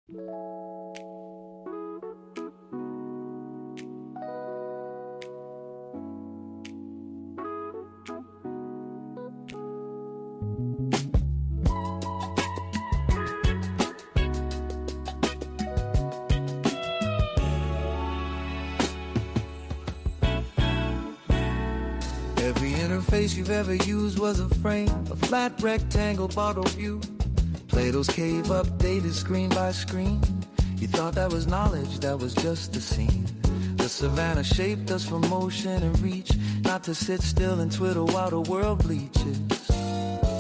Every interface you've ever used was a frame, a flat rectangle bottle view. Plato's cave updated screen by screen. You thought that was knowledge, that was just the scene. The savannah shaped us for motion and reach, not to sit still and twiddle while the world bleaches.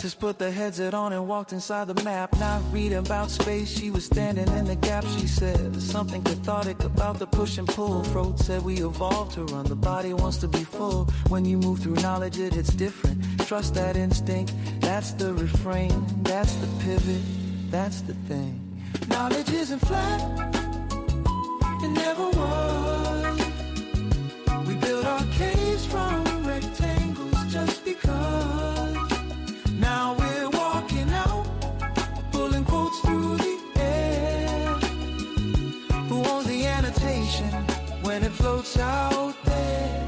Just put the headset on and walked inside the map, not reading about space. She was standing in the gap. She said something cathartic about the push and pull. Freud said we evolved to run, the body wants to be full. When you move through knowledge, it hits different. Trust that instinct, that's the refrain, that's the pivot, that's the thing. Knowledge isn't flat, it never was. We build our caves from rectangles just because. Now we're walking out, pulling quotes through the air. Who owns the annotation when it floats out there?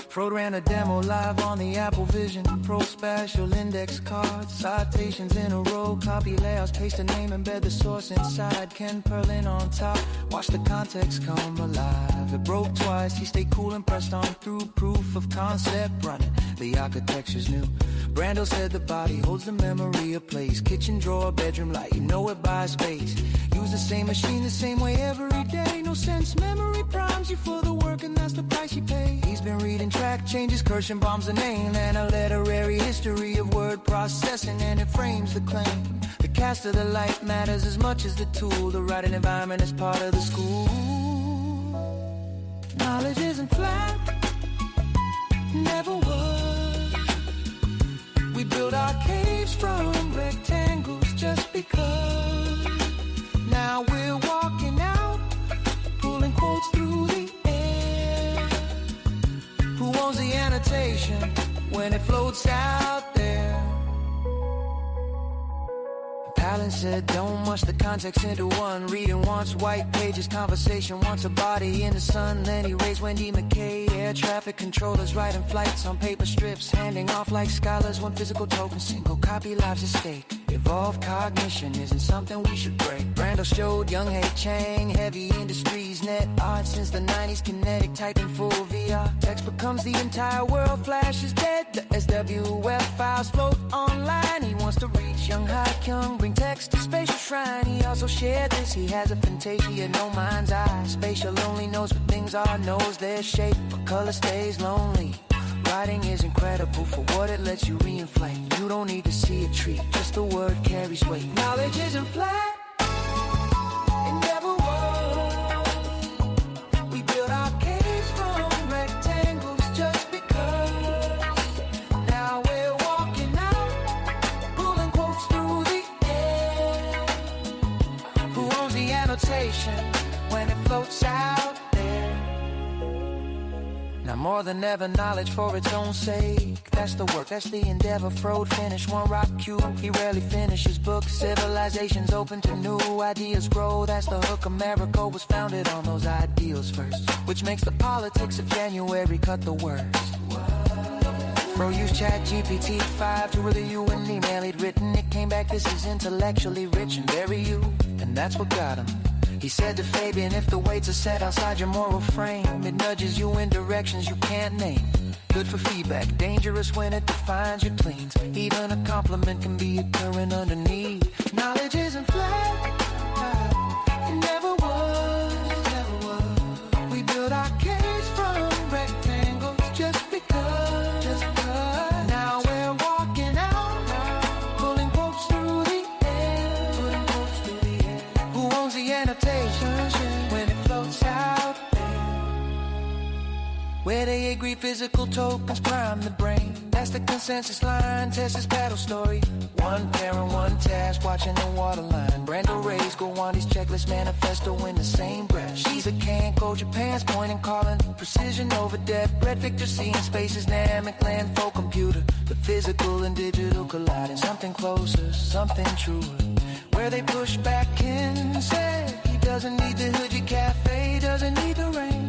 Freud ran a demo live on the Apple Vision Pro spatial index cards, citations in a row, copy layouts, paste a name, embed the source inside. Ken Perlin on top, watch the context come alive. It broke twice, he stayed cool and pressed on through. Proof of concept running, the architecture's new. Brando said the body holds the memory of place. Kitchen drawer, bedroom light, you know it by space. Use the same machine the same way every day. No sense memory primes you for the work, and that's the price you pay. He's been reading track changes, Kirschenbaum's a name, and a literary history of word processing, and it frames the claim. The cast of the light matters as much as the tool. The writing environment is part of the school. Knowledge isn't flat, never was. We build our caves from rectangles just because. Now we're walking out, pulling quotes through the air. Who owns the annotation when it floats out there? Palin said, don't mush the context into one. Reading once, white pages, conversation once, a body in the sun. Then he raised Wendy McKay, air traffic controllers, writing flights on paper strips, handing off like scholars. One physical token, single copy, lives at stake. Evolved cognition isn't something we should break. Brando showed Young Hae Chang, heavy industries, net art since the 90s, kinetic type in full VR. Text becomes the entire world, Flash is dead. The SWF files float online. He wants to reach Young Ha Kyung, bring text to spatial shrine. He also shared this, he has a fantasia, no mind's eye. Spatial only knows what things are, knows their shape, but color stays lonely. Writing is incredible for what it lets you reinflate. You don't need to see a tree, just the word carries weight. Knowledge isn't flat, it never was. We build our caves from rectangles just because. Now we're walking out, pulling quotes through the air. Who owns the annotation when it floats out there? Now more than ever, knowledge for its own sake. That's the work, that's the endeavor. Freud finished one rock cube, he rarely finishes books. Civilizations open to new ideas grow. That's the hook, America was founded on those ideals first, which makes the politics of January cut the worst. Freud used ChatGPT-5 to review an email he'd written. It came back, this is intellectually rich and very you, and that's what got him. He said to Fabian, if the weights are set outside your moral frame, it nudges you in directions you can't name. Good for feedback, dangerous when it defines your cleans. Even a compliment can be occurring underneath. Knowledge isn't flat, it never was. We build our caves from rectangles just because. Now we're walking out, pulling quotes through the air. Who owns the annotation when it floats out there? Where they agree physical tokens prime the brain. That's the consensus line, test his paddle story. One parent, one task, watching the waterline. Brando Ray's Gowani's checklist manifesto in the same breath. She's a can, coach Japan's pointing, calling. Precision over depth, Brett Victor seeing spaces, dynamic land for computer. The physical and digital colliding, something closer, something truer. where they push back and said he doesn't need the hoodie cafe, doesn't need the rain.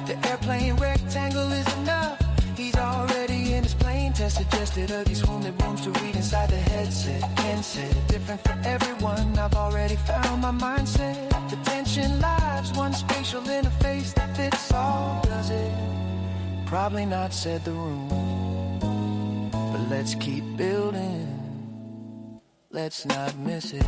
The airplane rectangle is enough. He's already in his plane. Test suggested Huggies wounded rooms to read inside the headset. Ken said, different for everyone. I've already found my mindset. The tension lives, one spatial interface that fits all. Does it? Probably not, said the room. But let's keep building. Let's not miss it.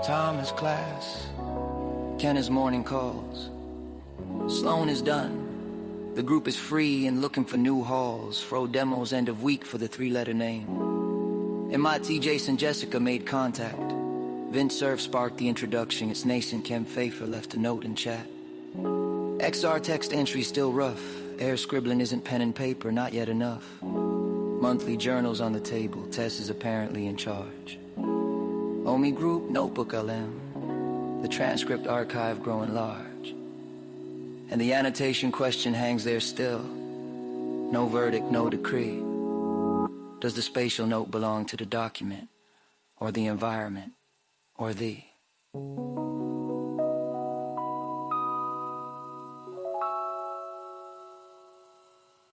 Thomas class, Kenna's morning calls. Sloan is done. The group is free and looking for new halls. Fro demos end of week for the three-letter name. MIT Jason Jessica made contact. Vince Cerf sparked the introduction. It's nascent. Kem Pfeiffer left a note in chat. XR text entry still rough. Air scribbling isn't pen and paper, not yet enough. Monthly journals on the table. Tess is apparently in charge. Omi group, notebook LM. The transcript archive growing large. And the annotation question hangs there still. No verdict, no decree. Does the spatial note belong to the document, or the environment, or thee?